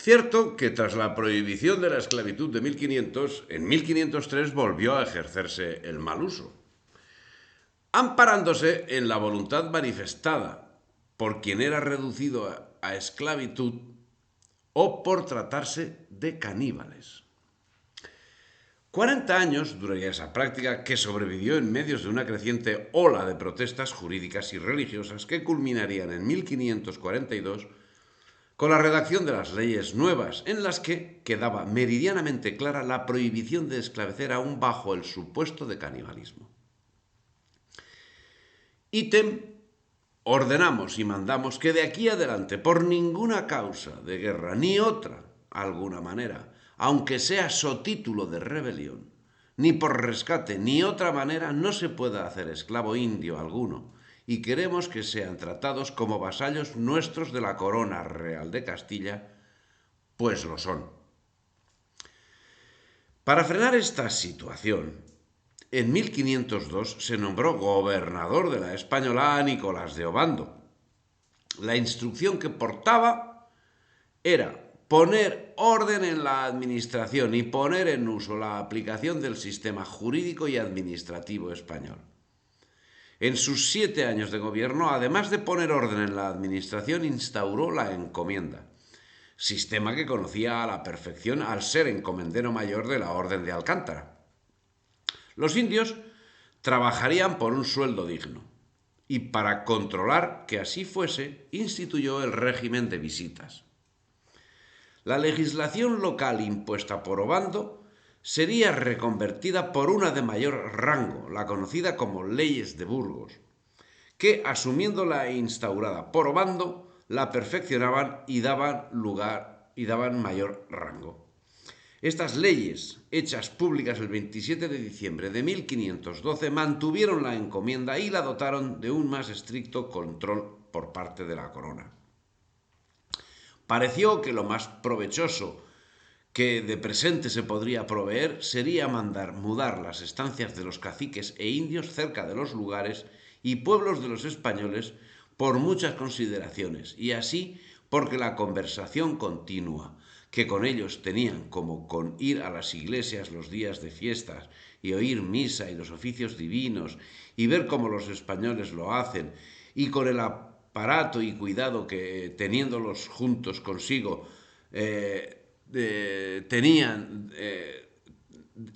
Cierto que tras la prohibición de la esclavitud de 1500, en 1503 volvió a ejercerse el mal uso, amparándose en la voluntad manifestada por quien era reducido a esclavitud o por tratarse de caníbales. 40 años duraría esa práctica que sobrevivió en medio de una creciente ola de protestas jurídicas y religiosas que culminarían en 1542 con la redacción de las leyes nuevas, en las que quedaba meridianamente clara la prohibición de esclarecer aún bajo el supuesto de canibalismo. Ítem, ordenamos y mandamos que de aquí adelante, por ninguna causa de guerra ni otra, alguna manera, aunque sea sotítulo de rebelión, ni por rescate ni otra manera, no se pueda hacer esclavo indio alguno, y queremos que sean tratados como vasallos nuestros de la corona real de Castilla, pues lo son. Para frenar esta situación, en 1502 se nombró gobernador de la Española a Nicolás de Obando. La instrucción que portaba era poner orden en la administración y poner en uso la aplicación del sistema jurídico y administrativo español. En sus 7 años de gobierno, además de poner orden en la administración, instauró la encomienda, sistema que conocía a la perfección al ser encomendero mayor de la Orden de Alcántara. Los indios trabajarían por un sueldo digno, y para controlar que así fuese, instituyó el régimen de visitas. La legislación local impuesta por Obando sería reconvertida por una de mayor rango, la conocida como Leyes de Burgos, que, asumiéndola e instaurada por Obando, la perfeccionaban y daban mayor rango. Estas leyes, hechas públicas el 27 de diciembre de 1512, mantuvieron la encomienda y la dotaron de un más estricto control por parte de la corona. Pareció que lo más provechoso que de presente se podría proveer sería mudar las estancias de los caciques e indios cerca de los lugares y pueblos de los españoles por muchas consideraciones, y así porque la conversación continua que con ellos tenían, como con ir a las iglesias los días de fiestas y oír misa y los oficios divinos y ver cómo los españoles lo hacen, y con el aparato y cuidado que teniéndolos juntos consigo tenían,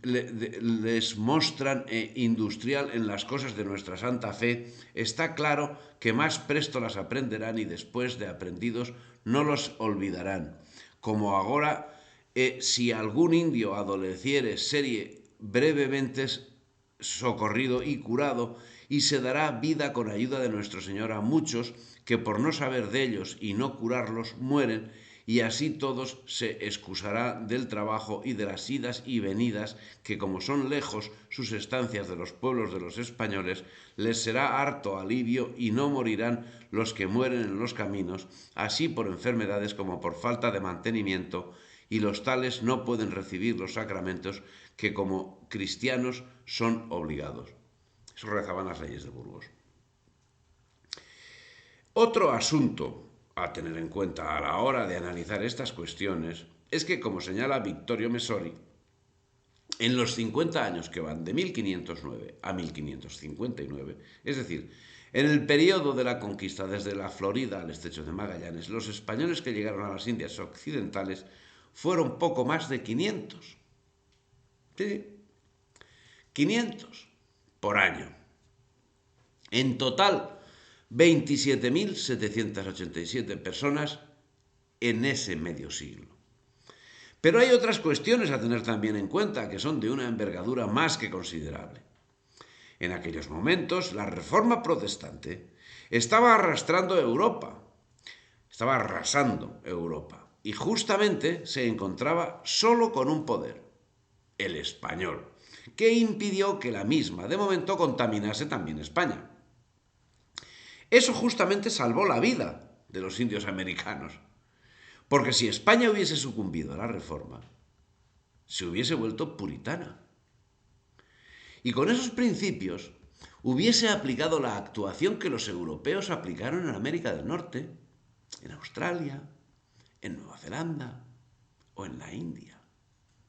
les mostran industrial en las cosas de nuestra santa fe, está claro que más presto las aprenderán y después de aprendidos no los olvidarán. Como ahora, si algún indio adoleciere, serie brevemente socorrido y curado, y se dará vida con ayuda de nuestro Señor a muchos que por no saber de ellos y no curarlos mueren, y así todos se excusará del trabajo y de las idas y venidas, que como son lejos sus estancias de los pueblos de los españoles, les será harto alivio y no morirán los que mueren en los caminos, así por enfermedades como por falta de mantenimiento, y los tales no pueden recibir los sacramentos que como cristianos son obligados. Eso rezaban las leyes de Burgos. Otro asunto a tener en cuenta a la hora de analizar estas cuestiones es que, como señala Vittorio Messori, en los 50 años que van de 1509 a 1559, es decir, en el periodo de la conquista desde la Florida al estrecho de Magallanes, los españoles que llegaron a las Indias occidentales fueron poco más de 500. Sí, 500 por año. En total, 27.787 personas en ese medio siglo. Pero hay otras cuestiones a tener también en cuenta que son de una envergadura más que considerable. En aquellos momentos, la reforma protestante estaba arrastrando Europa, estaba arrasando Europa, y justamente se encontraba solo con un poder, el español, que impidió que la misma de momento contaminase también España. Eso justamente salvó la vida de los indios americanos, porque si España hubiese sucumbido a la reforma, se hubiese vuelto puritana. Y con esos principios hubiese aplicado la actuación que los europeos aplicaron en América del Norte, en Australia, en Nueva Zelanda, o en la India.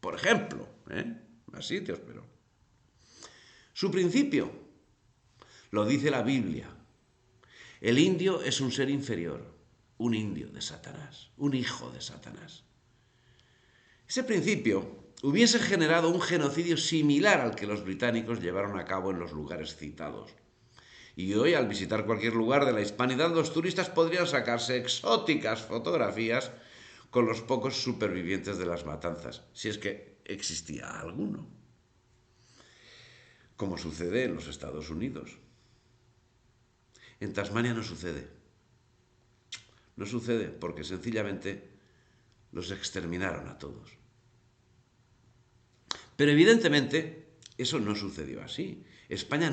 Por ejemplo, más sitios, pero... Su principio lo dice la Biblia. El indio es un ser inferior, un indio de Satanás, un hijo de Satanás. Ese principio hubiese generado un genocidio similar al que los británicos llevaron a cabo en los lugares citados. Y hoy, al visitar cualquier lugar de la hispanidad, los turistas podrían sacarse exóticas fotografías con los pocos supervivientes de las matanzas, si es que existía alguno, como sucede en los Estados Unidos. En Tasmania no sucede. No sucede porque sencillamente los exterminaron a todos. Pero evidentemente eso no sucedió así. España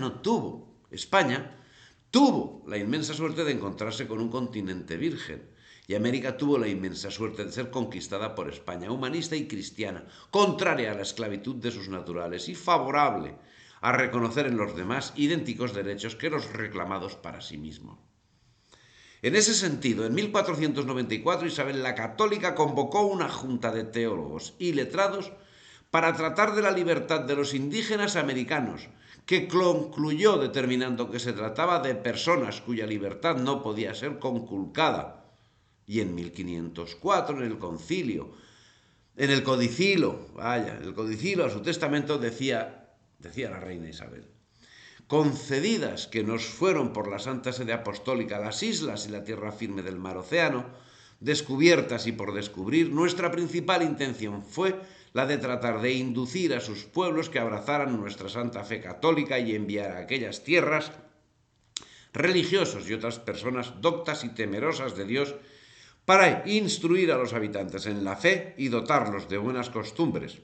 tuvo la inmensa suerte de encontrarse con un continente virgen. Y América tuvo la inmensa suerte de ser conquistada por España, humanista y cristiana, contraria a la esclavitud de sus naturales y favorable a reconocer en los demás idénticos derechos que los reclamados para sí mismo. En ese sentido, en 1494 Isabel la Católica convocó una junta de teólogos y letrados para tratar de la libertad de los indígenas americanos, que concluyó determinando que se trataba de personas cuya libertad no podía ser conculcada. Y en 1504, en el codicilo a su testamento decía la reina Isabel: concedidas que nos fueron por la Santa Sede Apostólica las islas y la tierra firme del mar Océano, descubiertas y por descubrir, nuestra principal intención fue la de tratar de inducir a sus pueblos que abrazaran nuestra santa fe católica y enviar a aquellas tierras religiosos y otras personas doctas y temerosas de Dios para instruir a los habitantes en la fe y dotarlos de buenas costumbres,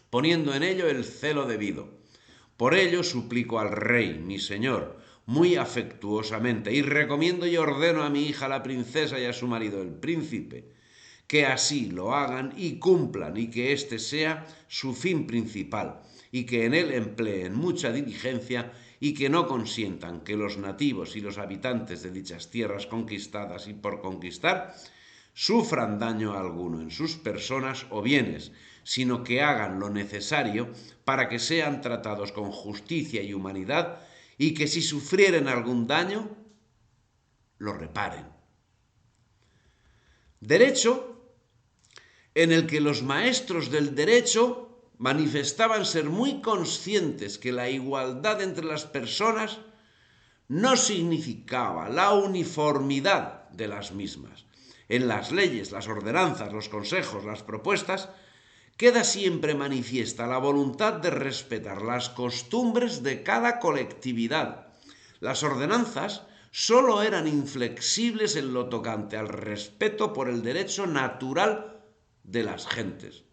poniendo en ello el celo debido. Por ello suplico al rey, mi señor, muy afectuosamente, y recomiendo y ordeno a mi hija la princesa y a su marido el príncipe, que así lo hagan y cumplan, y que este sea su fin principal, y que en él empleen mucha diligencia, y que no consientan que los nativos y los habitantes de dichas tierras conquistadas y por conquistar sufran daño alguno en sus personas o bienes, sino que hagan lo necesario para que sean tratados con justicia y humanidad, y que si sufrieren algún daño, lo reparen. Derecho en el que los maestros del derecho manifestaban ser muy conscientes que la igualdad entre las personas no significaba la uniformidad de las mismas. En las leyes, las ordenanzas, los consejos, las propuestas, queda siempre manifiesta la voluntad de respetar las costumbres de cada colectividad. Las ordenanzas solo eran inflexibles en lo tocante al respeto por el derecho natural de las gentes.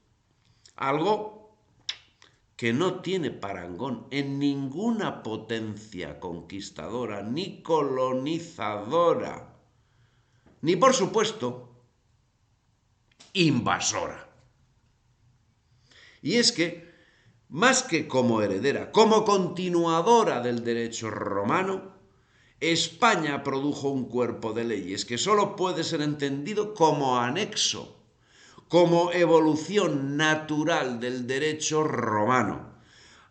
Algo que no tiene parangón en ninguna potencia conquistadora ni colonizadora, ni por supuesto invasora. Y es que, más que como heredera, como continuadora del derecho romano, España produjo un cuerpo de leyes que solo puede ser entendido como anexo, como evolución natural del derecho romano,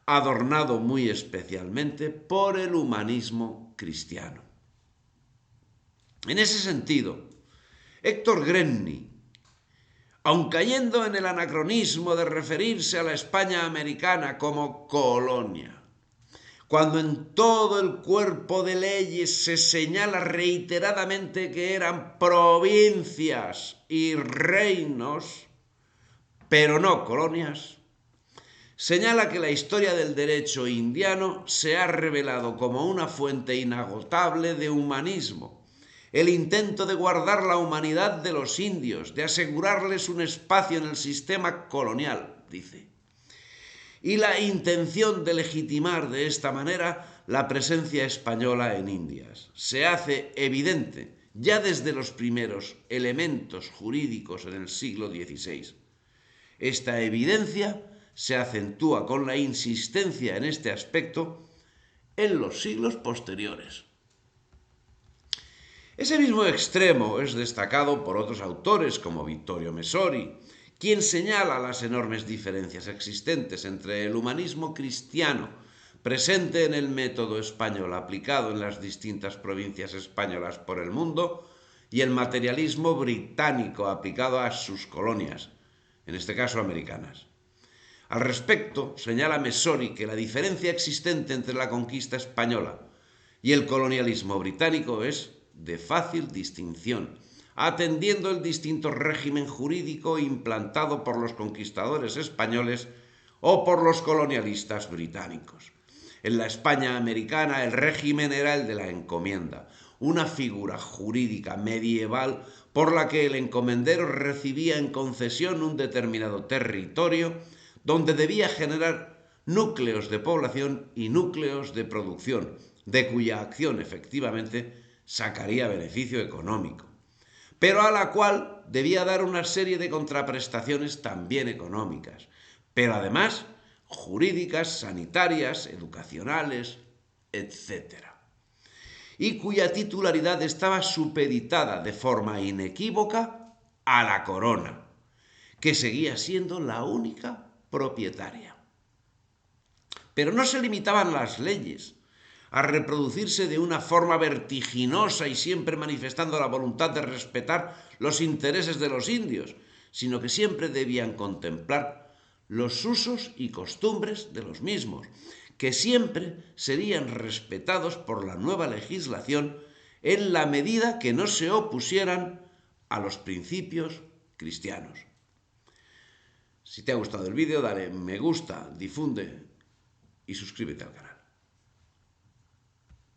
adornado muy especialmente por el humanismo cristiano. En ese sentido, Héctor Grenny, aun cayendo en el anacronismo de referirse a la España americana como colonia, cuando en todo el cuerpo de leyes se señala reiteradamente que eran provincias y reinos, pero no colonias, señala que la historia del derecho indiano se ha revelado como una fuente inagotable de humanismo, el intento de guardar la humanidad de los indios, de asegurarles un espacio en el sistema colonial, dice, y la intención de legitimar de esta manera la presencia española en Indias. Se hace evidente ya desde los primeros elementos jurídicos en el siglo XVI. Esta evidencia se acentúa con la insistencia en este aspecto en los siglos posteriores. Ese mismo extremo es destacado por otros autores como Vittorio Messori, quien señala las enormes diferencias existentes entre el humanismo cristiano presente en el método español aplicado en las distintas provincias españolas por el mundo y el materialismo británico aplicado a sus colonias, en este caso americanas. Al respecto, señala Messori que la diferencia existente entre la conquista española y el colonialismo británico es de fácil distinción, atendiendo el distinto régimen jurídico implantado por los conquistadores españoles o por los colonialistas británicos. En la España americana el régimen era el de la encomienda, una figura jurídica medieval por la que el encomendero recibía en concesión un determinado territorio donde debía generar núcleos de población y núcleos de producción, de cuya acción efectivamente sacaría beneficio económico, pero a la cual debía dar una serie de contraprestaciones también económicas, pero además jurídicas, sanitarias, educacionales, etc., y cuya titularidad estaba supeditada de forma inequívoca a la corona, que seguía siendo la única propietaria. Pero no se limitaban las leyes a reproducirse de una forma vertiginosa y siempre manifestando la voluntad de respetar los intereses de los indios, sino que siempre debían contemplar los usos y costumbres de los mismos, que siempre serían respetados por la nueva legislación en la medida que no se opusieran a los principios cristianos. Si te ha gustado el vídeo, dale me gusta, difunde y suscríbete al canal.